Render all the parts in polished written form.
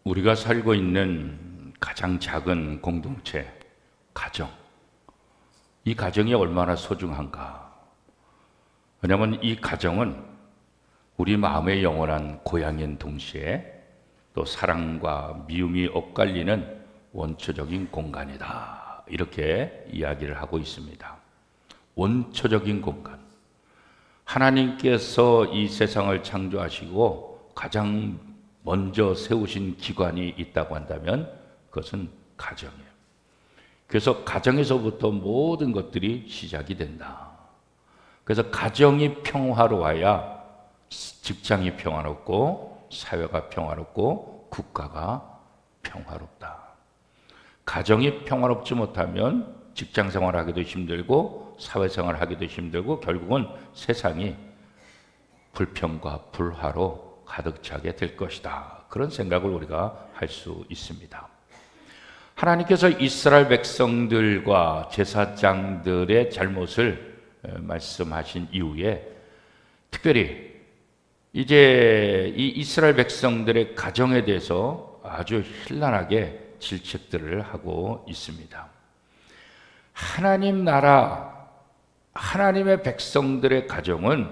우리가 살고 있는 가장 작은 공동체, 가정. 이 가정이 얼마나 소중한가. 왜냐하면 이 가정은 우리 마음의 영원한 고향인 동시에 또 사랑과 미움이 엇갈리는 원초적인 공간이다. 이렇게 이야기를 하고 있습니다. 원초적인 공간. 하나님께서 이 세상을 창조하시고 가장 먼저 세우신 기관이 있다고 한다면 그것은 가정이에요. 그래서 가정에서부터 모든 것들이 시작이 된다. 그래서 가정이 평화로워야 직장이 평화롭고 사회가 평화롭고 국가가 평화롭다. 가정이 평화롭지 못하면 직장 생활하기도 힘들고 사회생활 하기도 힘들고 결국은 세상이 불평과 불화로 가득 차게 될 것이다. 그런 생각을 우리가 할 수 있습니다. 하나님께서 이스라엘 백성들과 제사장들의 잘못을 말씀하신 이후에 특별히 이제 이 이스라엘 백성들의 가정에 대해서 아주 현란하게 질책들을 하고 있습니다. 하나님 나라, 하나님의 백성들의 가정은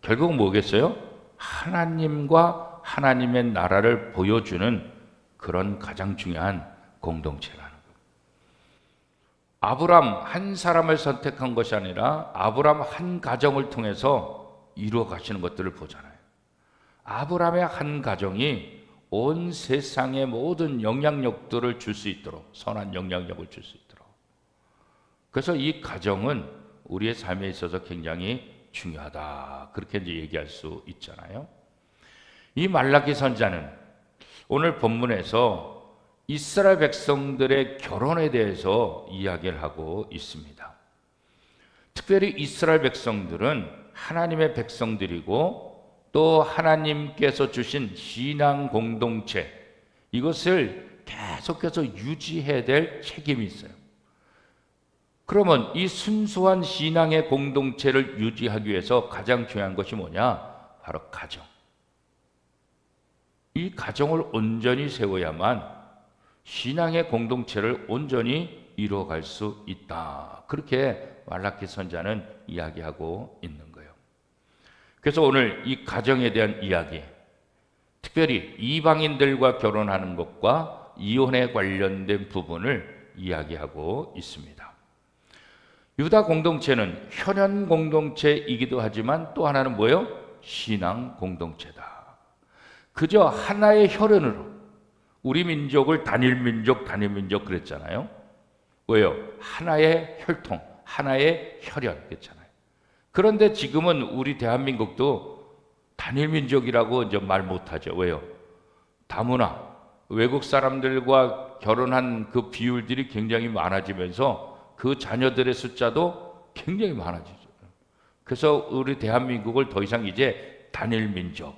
결국 뭐겠어요? 하나님과 하나님의 나라를 보여주는 그런 가장 중요한 공동체라는 것. 아브람 한 사람을 선택한 것이 아니라 아브람 한 가정을 통해서 이루어 가시는 것들을 보잖아요. 아브람의 한 가정이 온 세상의 모든 영향력들을 줄 수 있도록, 선한 영향력을 줄 수 있도록. 그래서 이 가정은 우리의 삶에 있어서 굉장히 중요하다. 그렇게 이제 얘기할 수 있잖아요. 이 말라기 선지자는 오늘 본문에서 이스라엘 백성들의 결혼에 대해서 이야기를 하고 있습니다. 특별히 이스라엘 백성들은 하나님의 백성들이고 또 하나님께서 주신 신앙 공동체, 이것을 계속해서 유지해야 될 책임이 있어요. 그러면 이 순수한 신앙의 공동체를 유지하기 위해서 가장 중요한 것이 뭐냐? 바로 가정. 이 가정을 온전히 세워야만 신앙의 공동체를 온전히 이루어갈 수 있다. 그렇게 말라기 선지자는 이야기하고 있는 거예요. 그래서 오늘 이 가정에 대한 이야기, 특별히 이방인들과 결혼하는 것과 이혼에 관련된 부분을 이야기하고 있습니다. 유다 공동체는 혈연 공동체이기도 하지만 또 하나는 뭐예요? 신앙 공동체다. 그저 하나의 혈연으로 우리 민족을 단일 민족 그랬잖아요. 왜요? 하나의 혈통, 하나의 혈연 그랬잖아요. 그런데 지금은 우리 대한민국도 단일 민족이라고 이제 말 못하죠. 왜요? 다문화, 외국 사람들과 결혼한 그 비율들이 굉장히 많아지면서 그 자녀들의 숫자도 굉장히 많아지죠. 그래서 우리 대한민국을 더 이상 이제 단일 민족,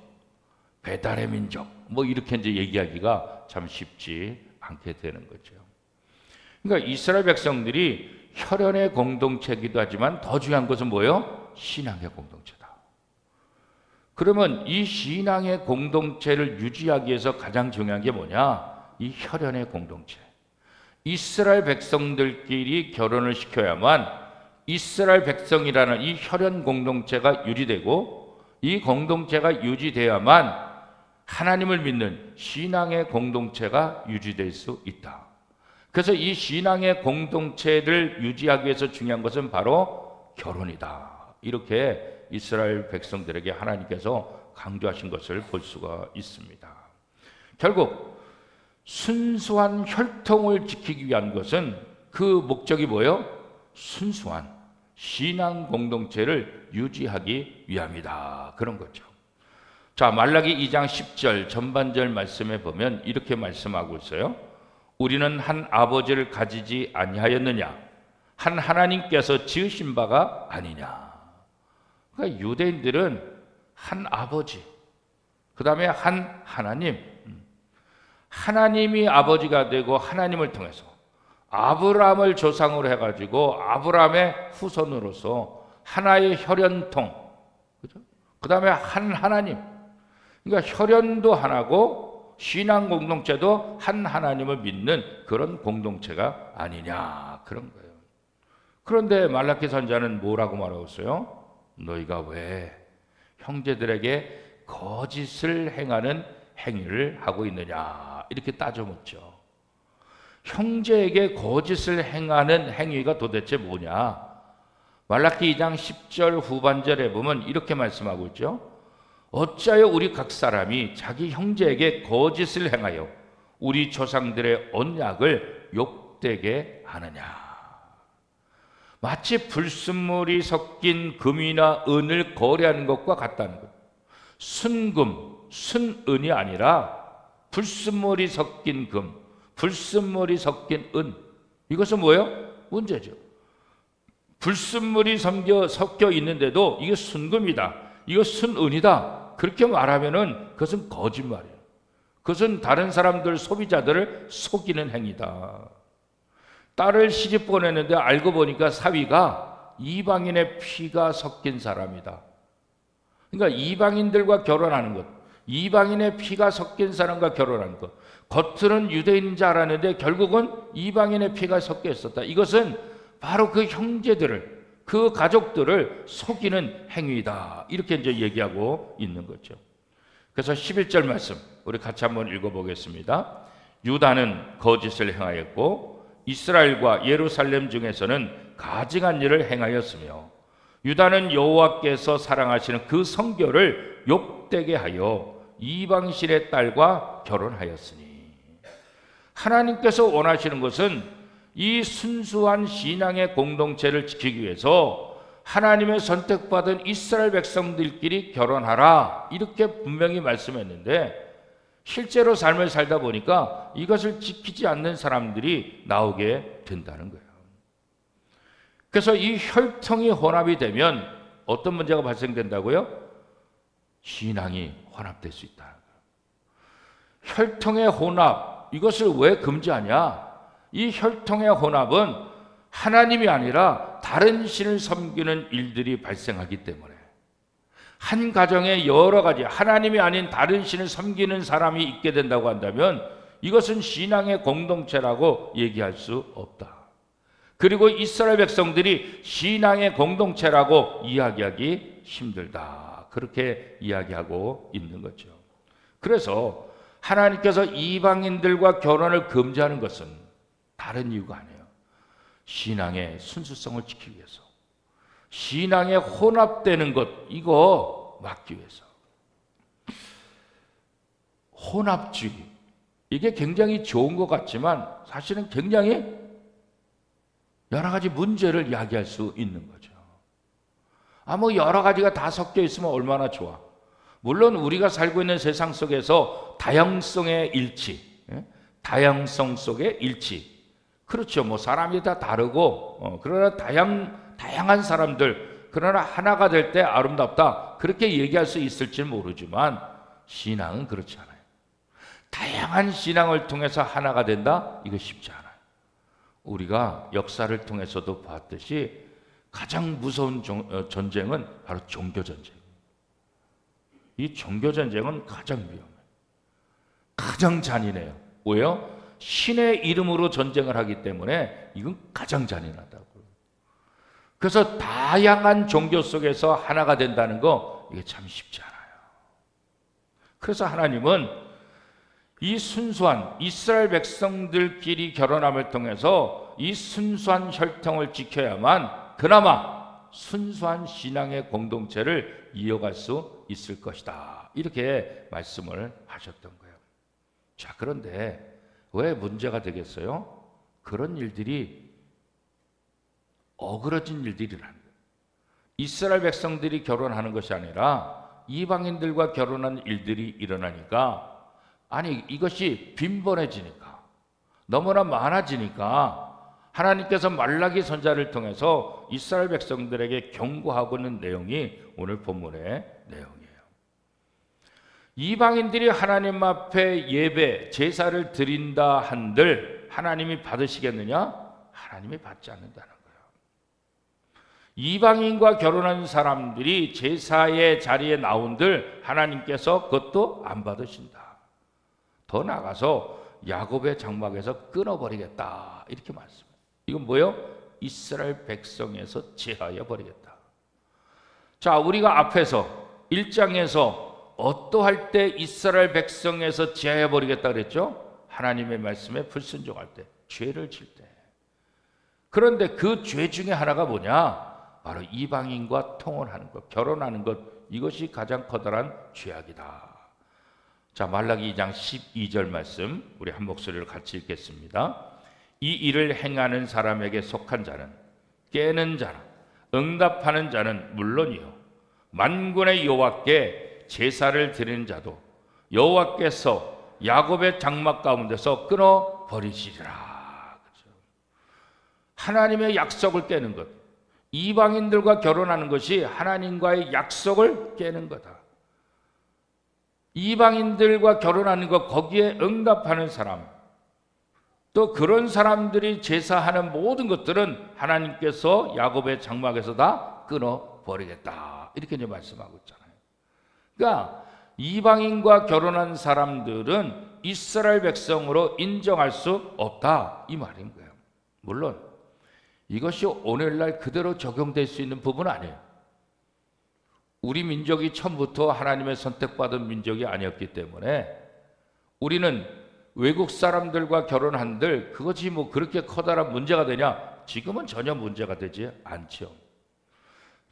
배달의 민족, 뭐 이렇게 이제 얘기하기가 참 쉽지 않게 되는 거죠. 그러니까 이스라엘 백성들이 혈연의 공동체이기도 하지만 더 중요한 것은 뭐예요? 신앙의 공동체다. 그러면 이 신앙의 공동체를 유지하기 위해서 가장 중요한 게 뭐냐? 이 혈연의 공동체. 이스라엘 백성들끼리 결혼을 시켜야만 이스라엘 백성이라는 이 혈연 공동체가 유지되고 이 공동체가 유지되어야만 하나님을 믿는 신앙의 공동체가 유지될 수 있다. 그래서 이 신앙의 공동체를 유지하기 위해서 중요한 것은 바로 결혼이다. 이렇게 이스라엘 백성들에게 하나님께서 강조하신 것을 볼 수가 있습니다. 결국 순수한 혈통을 지키기 위한 것은 그 목적이 뭐예요? 순수한 신앙 공동체를 유지하기 위함이다. 그런 거죠. 자, 말라기 2장 10절 전반절 말씀에 보면 이렇게 말씀하고 있어요. 우리는 한 아버지를 가지지 아니하였느냐? 한 하나님께서 지으신 바가 아니냐? 그러니까 유대인들은 한 아버지, 그 다음에 한 하나님, 하나님이 아버지가 되고 하나님을 통해서 아브라함을 조상으로 해가지고 아브라함의 후손으로서 하나의 혈연통, 그죠? 그 다음에 한 하나님. 그러니까 혈연도 하나고 신앙 공동체도 한 하나님을 믿는 그런 공동체가 아니냐 그런 거예요. 그런데 말라기 선지자는 뭐라고 말하고 있어요? 너희가 왜 형제들에게 거짓을 행하는 행위를 하고 있느냐 이렇게 따져 묻죠. 형제에게 거짓을 행하는 행위가 도대체 뭐냐? 말라기 2장 10절 후반절에 보면 이렇게 말씀하고 있죠. 어찌하여 우리 각 사람이 자기 형제에게 거짓을 행하여 우리 조상들의 언약을 욕되게 하느냐. 마치 불순물이 섞인 금이나 은을 거래하는 것과 같다는 것. 순금, 순은이 아니라 불순물이 섞인 금, 불순물이 섞인 은. 이것은 뭐예요? 문제죠. 불순물이 섞여 있는데도 이게 순금이다, 이거 순은이다 그렇게 말하면은 그것은 거짓말이에요. 그것은 다른 사람들, 소비자들을 속이는 행위다. 딸을 시집 보내는데 알고 보니까 사위가 이방인의 피가 섞인 사람이다. 그러니까 이방인들과 결혼하는 것, 이방인의 피가 섞인 사람과 결혼하는 것, 겉으로는 유대인인 줄 알았는데 결국은 이방인의 피가 섞여 있었다. 이것은 바로 그 형제들을, 그 가족들을 속이는 행위다. 이렇게 이제 얘기하고 있는 거죠. 그래서 11절 말씀 우리 같이 한번 읽어보겠습니다. 유다는 거짓을 행하였고 이스라엘과 예루살렘 중에서는 가증한 일을 행하였으며 유다는 여호와께서 사랑하시는 그 성결을 욕되게 하여 이방신의 딸과 결혼하였으니. 하나님께서 원하시는 것은 이 순수한 신앙의 공동체를 지키기 위해서 하나님의 선택받은 이스라엘 백성들끼리 결혼하라 이렇게 분명히 말씀했는데 실제로 삶을 살다 보니까 이것을 지키지 않는 사람들이 나오게 된다는 거예요. 그래서 이 혈통이 혼합이 되면 어떤 문제가 발생된다고요? 신앙이 혼합될 수 있다는 거예요. 혈통의 혼합, 이것을 왜 금지하냐? 이 혈통의 혼합은 하나님이 아니라 다른 신을 섬기는 일들이 발생하기 때문에 한 가정에 여러 가지 하나님이 아닌 다른 신을 섬기는 사람이 있게 된다고 한다면 이것은 신앙의 공동체라고 얘기할 수 없다. 그리고 이스라엘 백성들이 신앙의 공동체라고 이야기하기 힘들다. 그렇게 이야기하고 있는 거죠. 그래서 하나님께서 이방인들과 결혼을 금지하는 것은 다른 이유가 아니에요. 신앙의 순수성을 지키기 위해서, 신앙에 혼합되는 것 이거 막기 위해서. 혼합주의 이게 굉장히 좋은 것 같지만 사실은 굉장히 여러 가지 문제를 야기할 수 있는 거죠. 뭐 여러 가지가 다 섞여 있으면 얼마나 좋아. 물론 우리가 살고 있는 세상 속에서 다양성의 일치, 다양성 속의 일치. 그렇죠. 뭐 사람이 다 다르고 그러나 다양한 사람들, 그러나 하나가 될 때 아름답다 그렇게 얘기할 수 있을지 모르지만 신앙은 그렇지 않아요. 다양한 신앙을 통해서 하나가 된다? 이거 쉽지 않아요. 우리가 역사를 통해서도 봤듯이 가장 무서운 전쟁은 바로 종교전쟁. 이 종교전쟁은 가장 위험해요. 가장 잔인해요. 왜요? 신의 이름으로 전쟁을 하기 때문에 이건 가장 잔인하다고요. 그래서 다양한 종교 속에서 하나가 된다는 거 이게 참 쉽지 않아요. 그래서 하나님은 이 순수한 이스라엘 백성들끼리 결혼함을 통해서 이 순수한 혈통을 지켜야만 그나마 순수한 신앙의 공동체를 이어갈 수 있을 것이다. 이렇게 말씀을 하셨던 거예요. 자, 그런데 왜 문제가 되겠어요? 그런 일들이 어그러진 일들이라는 거예요. 이스라엘 백성들이 결혼하는 것이 아니라 이방인들과 결혼하는 일들이 일어나니까 이것이 빈번해지니까 너무나 많아지니까 하나님께서 말라기 선지자를 통해서 이스라엘 백성들에게 경고하고 있는 내용이 오늘 본문의 내용이에요. 이방인들이 하나님 앞에 예배, 제사를 드린다 한들 하나님이 받으시겠느냐? 하나님이 받지 않는다는 거예요. 이방인과 결혼한 사람들이 제사의 자리에 나온들 하나님께서 그것도 안 받으신다. 더 나가서 야곱의 장막에서 끊어버리겠다 이렇게 말씀합니다. 이건 뭐예요? 이스라엘 백성에서 제하여 버리겠다. 자, 우리가 앞에서 1장에서 어떠할 때 이스라엘 백성에서 제하여 버리겠다 그랬죠? 하나님의 말씀에 불순종할 때, 죄를 질 때. 그런데 그 죄 중에 하나가 뭐냐? 바로 이방인과 통혼하는 것, 결혼하는 것, 이것이 가장 커다란 죄악이다. 자, 말라기 2장 12절 말씀 우리 한 목소리로 같이 읽겠습니다. 이 일을 행하는 사람에게 속한 자는, 깨는 자나 응답하는 자는 물론이요 만군의 여호와께 제사를 드리는 자도 여호와께서 야곱의 장막 가운데서 끊어 버리시리라. 그렇죠? 하나님의 약속을 깨는 것, 이방인들과 결혼하는 것이 하나님과의 약속을 깨는 거다. 이방인들과 결혼하는 것, 거기에 응답하는 사람, 또 그런 사람들이 제사하는 모든 것들은 하나님께서 야곱의 장막에서 다 끊어버리겠다 이렇게 이제 말씀하고 있잖아요. 그러니까 이방인과 결혼한 사람들은 이스라엘 백성으로 인정할 수 없다 이 말인 거예요. 물론 이것이 오늘날 그대로 적용될 수 있는 부분은 아니에요. 우리 민족이 처음부터 하나님의 선택받은 민족이 아니었기 때문에 우리는 외국 사람들과 결혼한들 그것이 뭐 그렇게 커다란 문제가 되냐? 지금은 전혀 문제가 되지 않죠.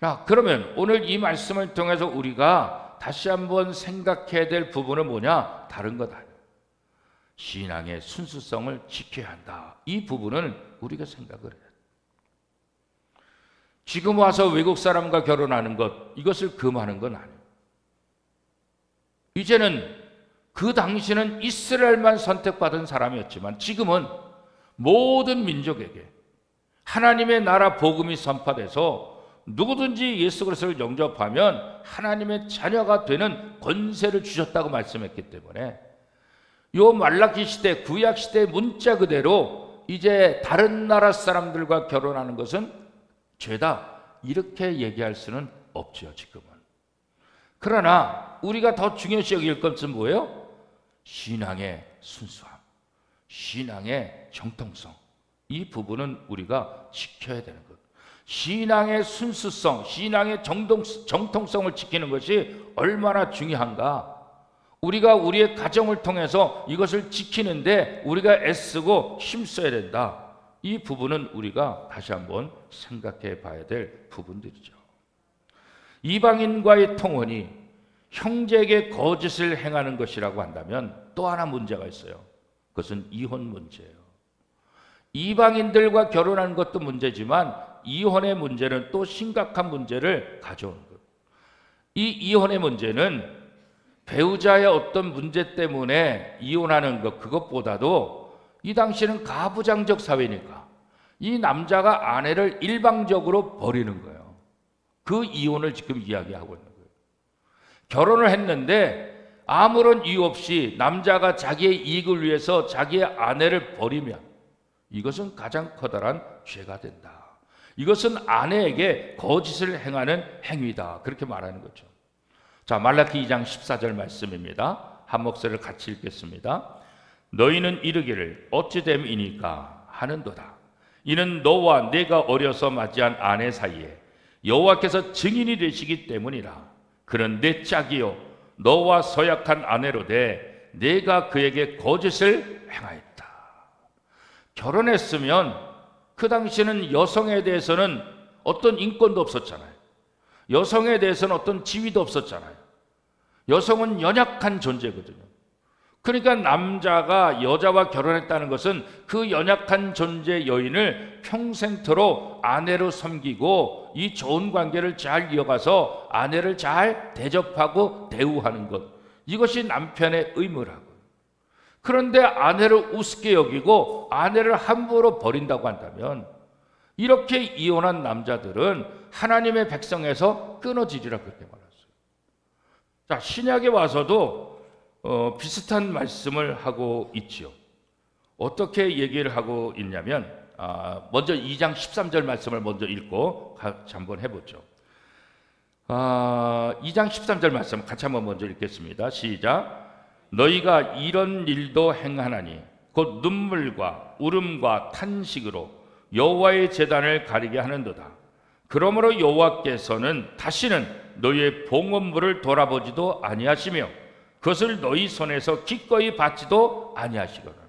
자, 그러면 오늘 이 말씀을 통해서 우리가 다시 한번 생각해야 될 부분은 뭐냐? 다른 것 아니에요. 신앙의 순수성을 지켜야 한다. 이 부분은 우리가 생각을 해야 돼요. 지금 와서 외국 사람과 결혼하는 것, 이것을 금하는 건 아니에요. 이제는 그 당시는 이스라엘만 선택받은 사람이었지만 지금은 모든 민족에게 하나님의 나라 복음이 선포돼서 누구든지 예수 그리스도를 영접하면 하나님의 자녀가 되는 권세를 주셨다고 말씀했기 때문에 요 말라기 시대, 구약 시대 문자 그대로 이제 다른 나라 사람들과 결혼하는 것은 죄다 이렇게 얘기할 수는 없죠 지금은. 그러나 우리가 더 중요시 여길 것은 뭐예요? 신앙의 순수함, 신앙의 정통성, 이 부분은 우리가 지켜야 되는 것. 신앙의 순수성, 신앙의 정통성을 지키는 것이 얼마나 중요한가. 우리가 우리의 가정을 통해서 이것을 지키는데 우리가 애쓰고 힘써야 된다. 이 부분은 우리가 다시 한번 생각해 봐야 될 부분들이죠. 이방인과의 통혼이 형제에게 거짓을 행하는 것이라고 한다면 또 하나 문제가 있어요. 그것은 이혼 문제예요. 이방인들과 결혼하는 것도 문제지만 이혼의 문제는 또 심각한 문제를 가져오는 것. 이 이혼의 문제는 배우자의 어떤 문제 때문에 이혼하는 것, 그것보다도 이 당시에는 가부장적 사회니까 이 남자가 아내를 일방적으로 버리는 거예요. 그 이혼을 지금 이야기하고 있는 거예요. 결혼을 했는데 아무런 이유 없이 남자가 자기의 이익을 위해서 자기의 아내를 버리면 이것은 가장 커다란 죄가 된다. 이것은 아내에게 거짓을 행하는 행위다. 그렇게 말하는 거죠. 자, 말라기 2장 14절 말씀입니다. 한 목소리를 같이 읽겠습니다. 너희는 이르기를 어찌됨이니까 하는도다. 이는 너와 내가 어려서 맞이한 아내 사이에 여호와께서 증인이 되시기 때문이라. 그는 내 짝이요 너와 서약한 아내로 돼 내가 그에게 거짓을 행하였다. 결혼했으면 그 당시에는 여성에 대해서는 어떤 인권도 없었잖아요. 여성에 대해서는 어떤 지위도 없었잖아요. 여성은 연약한 존재거든요. 그러니까 남자가 여자와 결혼했다는 것은 그 연약한 존재 여인을 평생토록 아내로 섬기고 이 좋은 관계를 잘 이어가서 아내를 잘 대접하고 대우하는 것, 이것이 남편의 의무라고. 그런데 아내를 우습게 여기고 아내를 함부로 버린다고 한다면 이렇게 이혼한 남자들은 하나님의 백성에서 끊어지리라 그렇게 말했어요. 자, 신약에 와서도 비슷한 말씀을 하고 있죠. 어떻게 얘기를 하고 있냐면 먼저 2장 13절 말씀을 먼저 읽고 같이 한번 해보죠. 2장 13절 말씀 같이 한번 먼저 읽겠습니다. 시작. 너희가 이런 일도 행하나니 곧 눈물과 울음과 탄식으로 여호와의 제단을 가리게 하는도다. 그러므로 여호와께서는 다시는 너희의 봉헌물을 돌아보지도 아니하시며 그것을 너희 손에서 기꺼이 받지도 아니하시거든.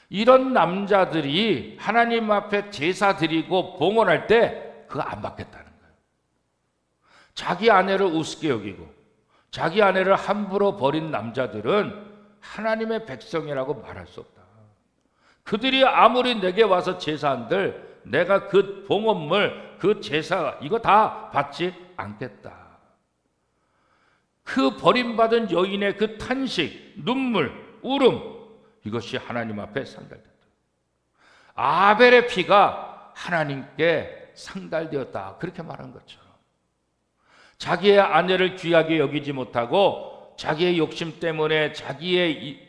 이런 남자들이 하나님 앞에 제사 드리고 봉헌할 때 그거 안 받겠다는 거예요. 자기 아내를 우습게 여기고 자기 아내를 함부로 버린 남자들은 하나님의 백성이라고 말할 수 없다. 그들이 아무리 내게 와서 제사한들 내가 그 봉헌물, 그 제사 이거 다 받지 않겠다. 그 버림받은 여인의 그 탄식, 눈물, 울음 이것이 하나님 앞에 상달된다. 아벨의 피가 하나님께 상달되었다. 그렇게 말한 것처럼 자기의 아내를 귀하게 여기지 못하고 자기의 욕심 때문에 자기의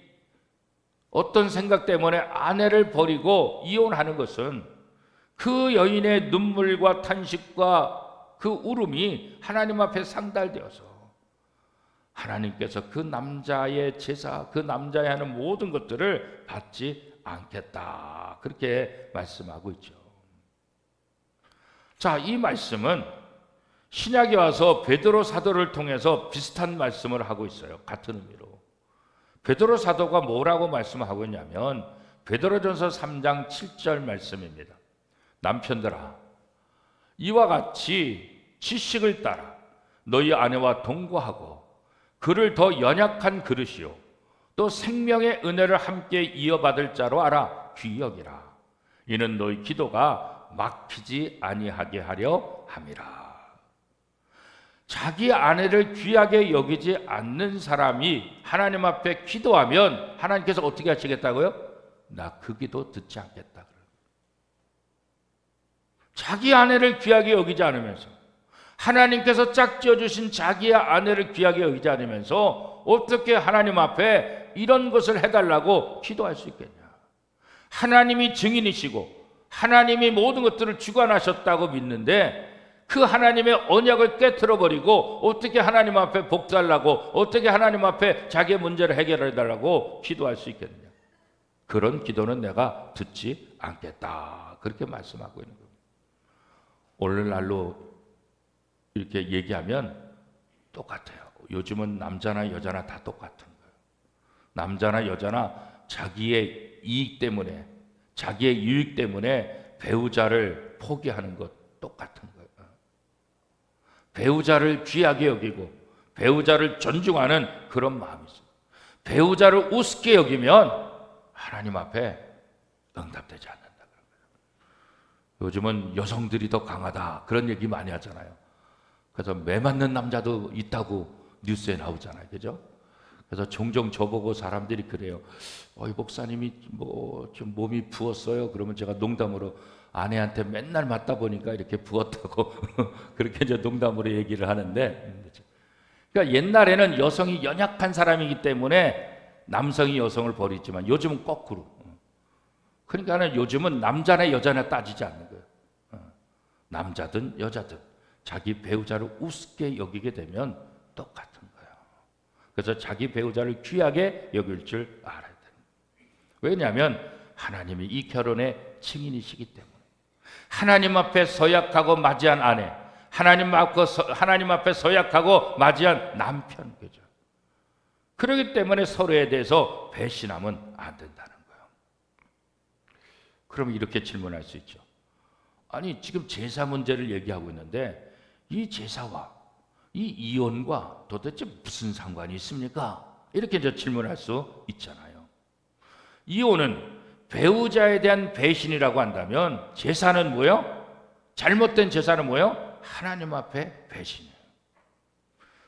어떤 생각 때문에 아내를 버리고 이혼하는 것은 그 여인의 눈물과 탄식과 그 울음이 하나님 앞에 상달되어서 하나님께서 그 남자의 제사, 그 남자의 하는 모든 것들을 받지 않겠다. 그렇게 말씀하고 있죠. 자, 이 말씀은 신약에 와서 베드로 사도를 통해서 비슷한 말씀을 하고 있어요. 같은 의미로. 베드로 사도가 뭐라고 말씀하고 있냐면 베드로전서 3장 7절 말씀입니다. 남편들아, 이와 같이 지식을 따라 너희 아내와 동거하고 그를 더 연약한 그릇이요 또 생명의 은혜를 함께 이어받을 자로 알아 귀히 여기라. 이는 너희 기도가 막히지 아니하게 하려 함이라. 자기 아내를 귀하게 여기지 않는 사람이 하나님 앞에 기도하면 하나님께서 어떻게 하시겠다고요? 나 그 기도 듣지 않겠다. 자기 아내를 귀하게 여기지 않으면서 하나님께서 짝지어 주신 자기의 아내를 귀하게 여기지 않으면서 어떻게 하나님 앞에 이런 것을 해달라고 기도할 수 있겠냐. 하나님이 증인이시고 하나님이 모든 것들을 주관하셨다고 믿는데 그 하나님의 언약을 깨트려버리고 어떻게 하나님 앞에 복달라고 어떻게 하나님 앞에 자기의 문제를 해결해달라고 기도할 수 있겠느냐. 그런 기도는 내가 듣지 않겠다. 그렇게 말씀하고 있는 겁니다. 오늘날로 이렇게 얘기하면 똑같아요. 요즘은 남자나 여자나 다 똑같은 거예요. 남자나 여자나 자기의 이익 때문에 자기의 유익 때문에 배우자를 포기하는 것 똑같은 거예요. 배우자를 귀하게 여기고 배우자를 존중하는 그런 마음이 있어요. 배우자를 우습게 여기면 하나님 앞에 응답되지 않는다. 요즘은 여성들이 더 강하다 그런 얘기 많이 하잖아요. 그래서 매 맞는 남자도 있다고 뉴스에 나오잖아요. 그죠? 그래서 종종 저보고 사람들이 그래요. 목사님이 좀 몸이 부었어요. 그러면 제가 농담으로 아내한테 맨날 맞다 보니까 이렇게 부었다고 그렇게 이제 농담으로 얘기를 하는데, 그러니까 옛날에는 여성이 연약한 사람이기 때문에 남성이 여성을 버리지만 요즘은 거꾸로. 그러니까 요즘은 남자나 여자나 따지지 않는 거예요. 남자든 여자든 자기 배우자를 우습게 여기게 되면 똑같은 거예요. 그래서 자기 배우자를 귀하게 여길 줄 알아야 돼요. 왜냐하면 하나님이 이 결혼의 증인이시기 때문에. 하나님 앞에 서약하고 맞이한 아내, 하나님 앞에 서약하고 맞이한 남편, 그죠? 그렇기 때문에 서로에 대해서 배신하면 안 된다는 거예요. 그럼 이렇게 질문할 수 있죠. 아니, 지금 제사 문제를 얘기하고 있는데 이 제사와 이 이혼과 도대체 무슨 상관이 있습니까? 이렇게 이제 질문할 수 있잖아요. 이혼은 배우자에 대한 배신이라고 한다면 제사는 뭐예요? 잘못된 제사는 뭐예요? 하나님 앞에 배신이에요.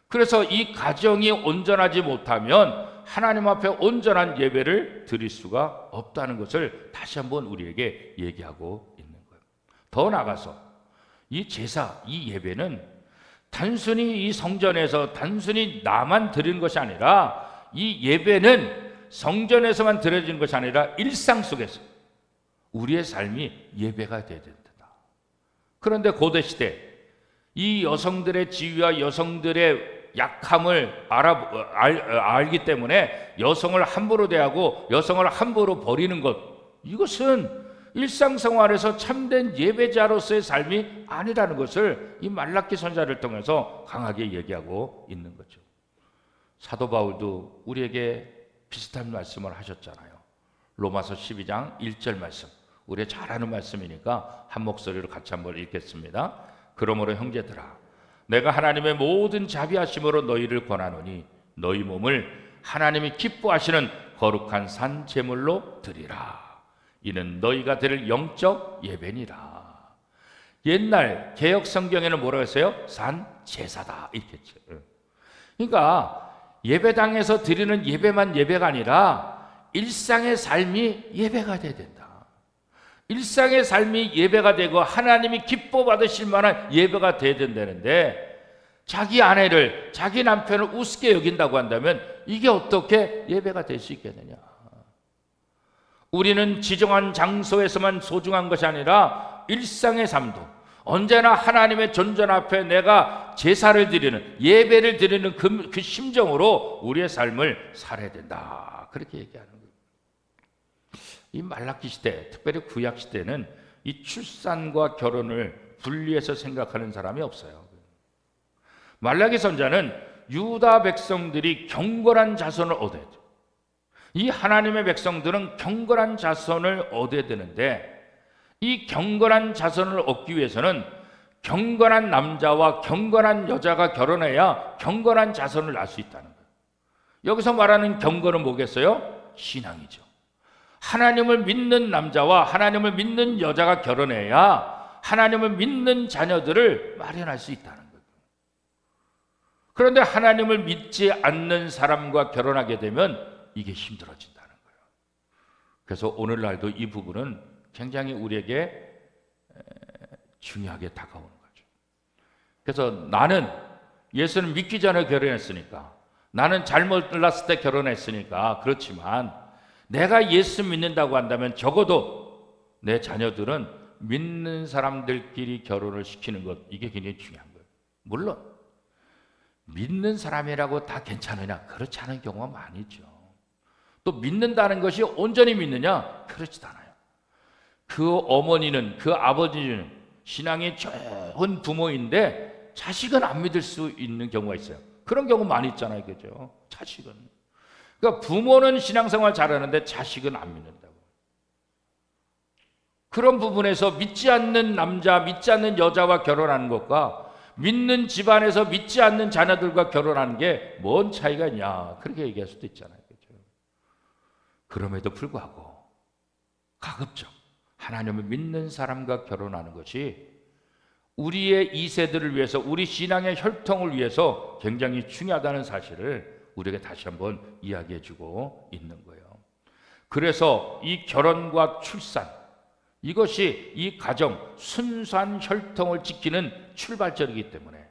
그래서 이 가정이 온전하지 못하면 하나님 앞에 온전한 예배를 드릴 수가 없다는 것을 다시 한번 우리에게 얘기하고 있는 거예요. 더 나아가서 이 제사, 이 예배는 단순히 이 성전에서 단순히 나만 드리는 것이 아니라 이 예배는 성전에서만 드려지는 것이 아니라 일상 속에서 우리의 삶이 예배가 되어야 된다. 그런데 고대시대 이 여성들의 지위와 여성들의 약함을 알기 때문에 여성을 함부로 대하고 여성을 함부로 버리는 것, 이것은 일상생활에서 참된 예배자로서의 삶이 아니라는 것을 이 말라기 선지자를 통해서 강하게 얘기하고 있는 거죠. 사도 바울도 우리에게 비슷한 말씀을 하셨잖아요. 로마서 12장 1절 말씀, 우리 잘 아는 말씀이니까 한 목소리로 같이 한번 읽겠습니다. 그러므로 형제들아, 내가 하나님의 모든 자비하심으로 너희를 권하노니 너희 몸을 하나님이 기뻐하시는 거룩한 산 제물로 드리라. 이는 너희가 드릴 영적 예배니라. 옛날 개역 성경에는 뭐라고 했어요? 산 제사다 이렇게 했죠. 그러니까 예배당에서 드리는 예배만 예배가 아니라 일상의 삶이 예배가 돼야 된다. 일상의 삶이 예배가 되고 하나님이 기뻐 받으실 만한 예배가 돼야 된다는데, 자기 아내를, 자기 남편을 우습게 여긴다고 한다면 이게 어떻게 예배가 될 수 있겠느냐. 우리는 지정한 장소에서만 소중한 것이 아니라 일상의 삶도 언제나 하나님의 존전 앞에 내가 제사를 드리는, 예배를 드리는 그 심정으로 우리의 삶을 살아야 된다. 그렇게 얘기하는 거예요. 이 말라기 시대, 특별히 구약 시대는 이 출산과 결혼을 분리해서 생각하는 사람이 없어요. 말라기 선지자는 유다 백성들이 경건한 자손을 얻어야 돼요. 이 하나님의 백성들은 경건한 자손을 얻어야 되는데, 이 경건한 자손을 얻기 위해서는 경건한 남자와 경건한 여자가 결혼해야 경건한 자손을 낳을 수 있다는 거예요. 여기서 말하는 경건은 뭐겠어요? 신앙이죠. 하나님을 믿는 남자와 하나님을 믿는 여자가 결혼해야 하나님을 믿는 자녀들을 마련할 수 있다는 거예요. 그런데 하나님을 믿지 않는 사람과 결혼하게 되면 이게 힘들어진다는 거예요. 그래서 오늘날도 이 부분은 굉장히 우리에게 중요하게 다가오는 거죠. 그래서 나는 예수는 믿기 전에 결혼했으니까, 나는 잘못 몰랐을 때 결혼했으니까 그렇지만, 내가 예수 믿는다고 한다면 적어도 내 자녀들은 믿는 사람들끼리 결혼을 시키는 것, 이게 굉장히 중요한 거예요. 물론 믿는 사람이라고 다 괜찮으냐? 그렇지 않은 경우가 많이 있죠. 또 믿는다는 것이 온전히 믿느냐? 그렇지도 않아요. 그 어머니는, 그 아버지는 신앙이 좋은 부모인데 자식은 안 믿을 수 있는 경우가 있어요. 그런 경우 많이 있잖아요. 그죠? 자식은. 그러니까 부모는 신앙생활 잘하는데 자식은 안 믿는다고. 그런 부분에서 믿지 않는 남자, 믿지 않는 여자와 결혼하는 것과 믿는 집안에서 믿지 않는 자녀들과 결혼하는 게 뭔 차이가 있냐, 그렇게 얘기할 수도 있잖아요. 그렇죠? 그럼에도 불구하고 가급적 하나님을 믿는 사람과 결혼하는 것이 우리의 2세들을 위해서, 우리 신앙의 혈통을 위해서 굉장히 중요하다는 사실을 우리에게 다시 한번 이야기해 주고 있는 거예요. 그래서 이 결혼과 출산, 이것이 이 가정, 순수한 혈통을 지키는 출발점이기 때문에,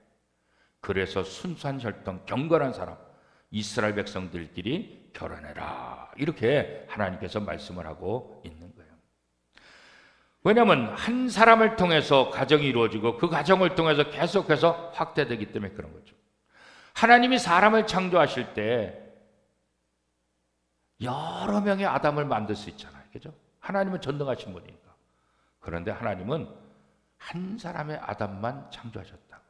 그래서 순수한 혈통, 경건한 사람, 이스라엘 백성들끼리 결혼해라, 이렇게 하나님께서 말씀을 하고 있는 거예요. 왜냐하면 한 사람을 통해서 가정이 이루어지고 그 가정을 통해서 계속해서 확대되기 때문에 그런 거죠. 하나님이 사람을 창조하실 때 여러 명의 아담을 만들 수 있잖아요. 그죠? 하나님은 전능하신 분이니까. 그런데 하나님은 한 사람의 아담만 창조하셨다고.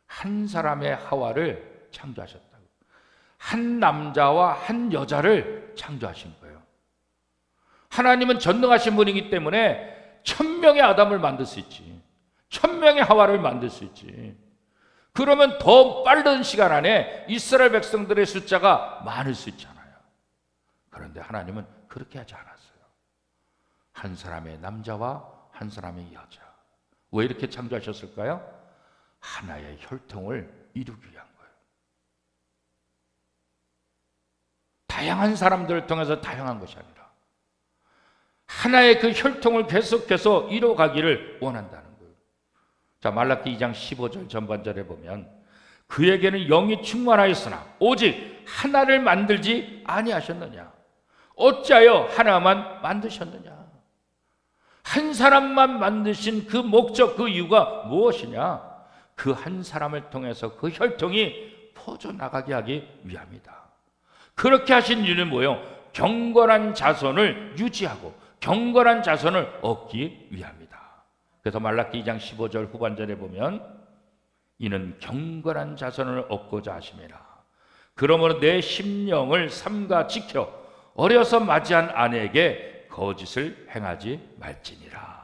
한 사람의 하와를 창조하셨다고. 한 남자와 한 여자를 창조하신 거예요. 하나님은 전능하신 분이기 때문에 1000명의 아담을 만들 수 있지. 1000명의 하와를 만들 수 있지. 그러면 더 빠른 시간 안에 이스라엘 백성들의 숫자가 많을 수 있잖아요. 그런데 하나님은 그렇게 하지 않았어요. 한 사람의 남자와 한 사람의 여자. 왜 이렇게 창조하셨을까요? 하나의 혈통을 이루기 위한 거예요. 다양한 사람들을 통해서 다양한 것이 아니라 하나의 그 혈통을 계속해서 이루어가기를 원한다는 거예요. 자, 말라기 2장 15절 전반절에 보면 그에게는 영이 충만하였으나 오직 하나를 만들지 아니하셨느냐. 어찌하여 하나만 만드셨느냐. 한 사람만 만드신 그 목적, 그 이유가 무엇이냐? 그 한 사람을 통해서 그 혈통이 퍼져나가게 하기 위함이다. 그렇게 하신 이유는 뭐예요? 경건한 자손을 유지하고 경건한 자손을 얻기 위함이다. 그래서 말라기 2장 15절 후반절에 보면 이는 경건한 자손을 얻고자 하심이라. 그러므로 내 심령을 삼가 지켜 어려서 맞이한 아내에게 거짓을 행하지 말지니라.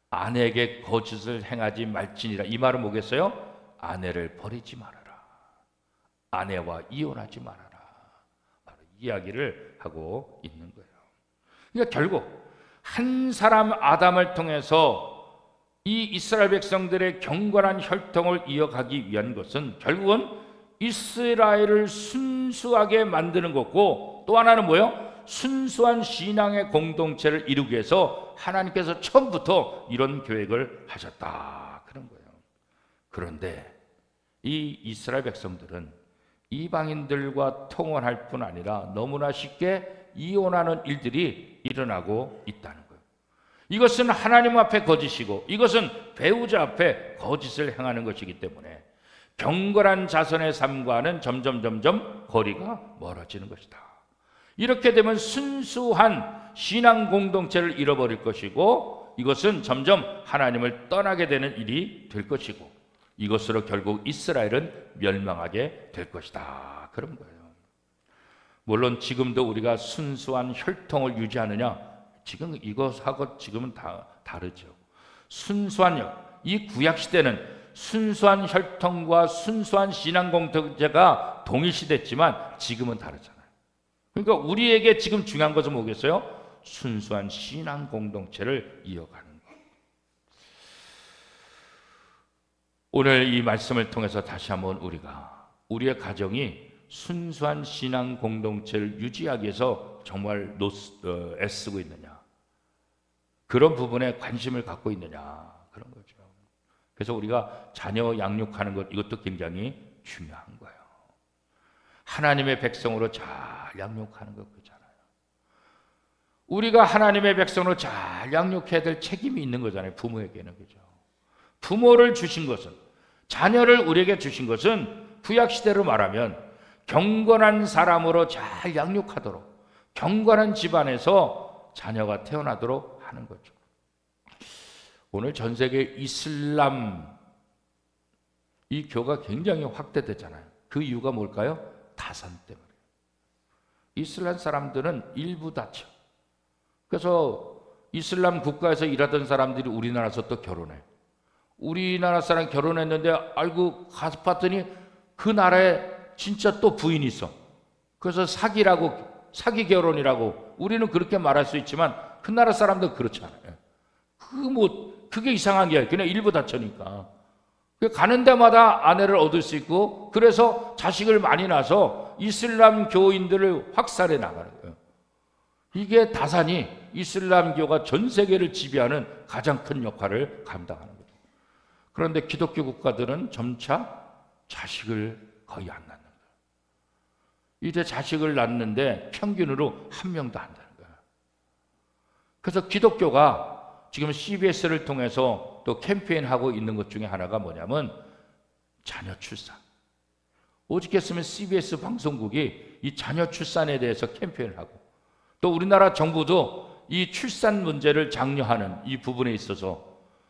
아내에게 거짓을 행하지 말지니라. 이 말은 뭐겠어요? 아내를 버리지 말아라. 아내와 이혼하지 말아라. 바로 이 이야기를 하고 있는 거예요. 그러니까 결국 한 사람 아담을 통해서 이 이스라엘 백성들의 경건한 혈통을 이어가기 위한 것은 결국은 이스라엘을 순수하게 만드는 것고, 또 하나는 뭐예요? 순수한 신앙의 공동체를 이루기 위해서 하나님께서 처음부터 이런 계획을 하셨다, 그런 거예요. 그런데 이 이스라엘 백성들은 이방인들과 통혼할 뿐 아니라 너무나 쉽게 이혼하는 일들이 일어나고 있다는 거예요. 이것은 하나님 앞에 거짓이고 이것은 배우자 앞에 거짓을 행하는 것이기 때문에 경건한 자손의 삶과는 점점 거리가 멀어지는 것이다. 이렇게 되면 순수한 신앙 공동체를 잃어버릴 것이고, 이것은 점점 하나님을 떠나게 되는 일이 될 것이고, 이것으로 결국 이스라엘은 멸망하게 될 것이다, 그런 거예요. 물론 지금도 우리가 순수한 혈통을 유지하느냐, 지금 이것하고 지금은 다 다르죠. 순수한, 이 구약 시대는 순수한 혈통과 순수한 신앙 공동체가 동일시됐지만 지금은 다르잖아요. 그러니까 우리에게 지금 중요한 것은 뭐겠어요? 순수한 신앙 공동체를 이어가는 것. 오늘 이 말씀을 통해서 다시 한번 우리의 가정이 순수한 신앙 공동체를 유지하기 위해서 정말 애쓰고 있느냐, 그런 부분에 관심을 갖고 있느냐, 그런 거죠. 그래서 우리가 자녀 양육하는 것, 이것도 굉장히 중요한 거예요. 하나님의 백성으로 잘 양육하는 것, 그잖아요. 우리가 하나님의 백성으로 잘 양육해야 될 책임이 있는 거잖아요, 부모에게는. 그죠? 부모를 주신 것은, 자녀를 우리에게 주신 것은 구약 시대로 말하면 경건한 사람으로 잘 양육하도록, 경건한 집안에서 자녀가 태어나도록 하는 거죠. 오늘 전 세계 이슬람 이 교가 굉장히 확대됐잖아요. 그 이유가 뭘까요? 다산 때문에. 이슬람 사람들은 일부 다쳐. 그래서 이슬람 국가에서 일하던 사람들이 우리나라에서 또 결혼해. 우리나라 사람 결혼했는데 알고 가서 봤더니 그 나라에 진짜 또 부인이 있어. 그래서 사기 결혼이라고 우리는 그렇게 말할 수 있지만 그 나라 사람들은 그렇지 않아요. 그게 이상한 게 그냥 일부 다쳐니까. 가는 데마다 아내를 얻을 수 있고, 그래서 자식을 많이 낳아서 이슬람 교인들을 확산해 나가는 거예요. 이게 다산이 이슬람교가 전 세계를 지배하는 가장 큰 역할을 감당하는 거죠. 그런데 기독교 국가들은 점차 자식을 거의 안 낳는 거예요. 이제 자식을 낳는데 평균으로 한 명도 안 되는 거예요. 그래서 기독교가 지금 CBS를 통해서 또 캠페인하고 있는 것 중에 하나가 뭐냐면 자녀 출산. 오직했으면 CBS 방송국이 이 자녀 출산에 대해서 캠페인을 하고, 또 우리나라 정부도 이 출산 문제를 장려하는 이 부분에 있어서,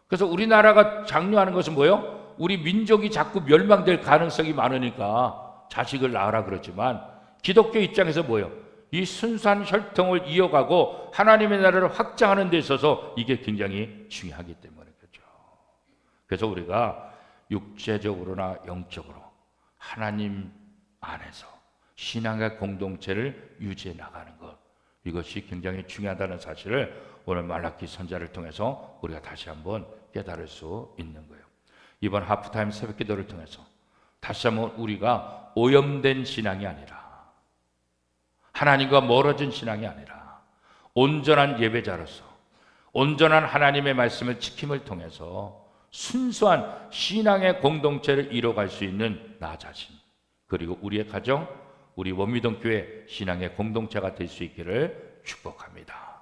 그래서 우리나라가 장려하는 것은 뭐예요? 우리 민족이 자꾸 멸망될 가능성이 많으니까 자식을 낳으라 그러지만, 기독교 입장에서 뭐예요? 이 순수한 혈통을 이어가고 하나님의 나라를 확장하는 데 있어서 이게 굉장히 중요하기 때문에 그렇죠. 그래서 우리가 육체적으로나 영적으로 하나님 안에서 신앙의 공동체를 유지해 나가는 것, 이것이 굉장히 중요하다는 사실을 오늘 말라기 선자를 통해서 우리가 다시 한번 깨달을 수 있는 거예요. 이번 하프타임 새벽기도를 통해서 다시 한번 우리가 오염된 신앙이 아니라, 하나님과 멀어진 신앙이 아니라 온전한 예배자로서 온전한 하나님의 말씀을 지킴을 통해서 순수한 신앙의 공동체를 이뤄갈 수 있는 나 자신, 그리고 우리의 가정, 우리 원미동교회 신앙의 공동체가 될 수 있기를 축복합니다.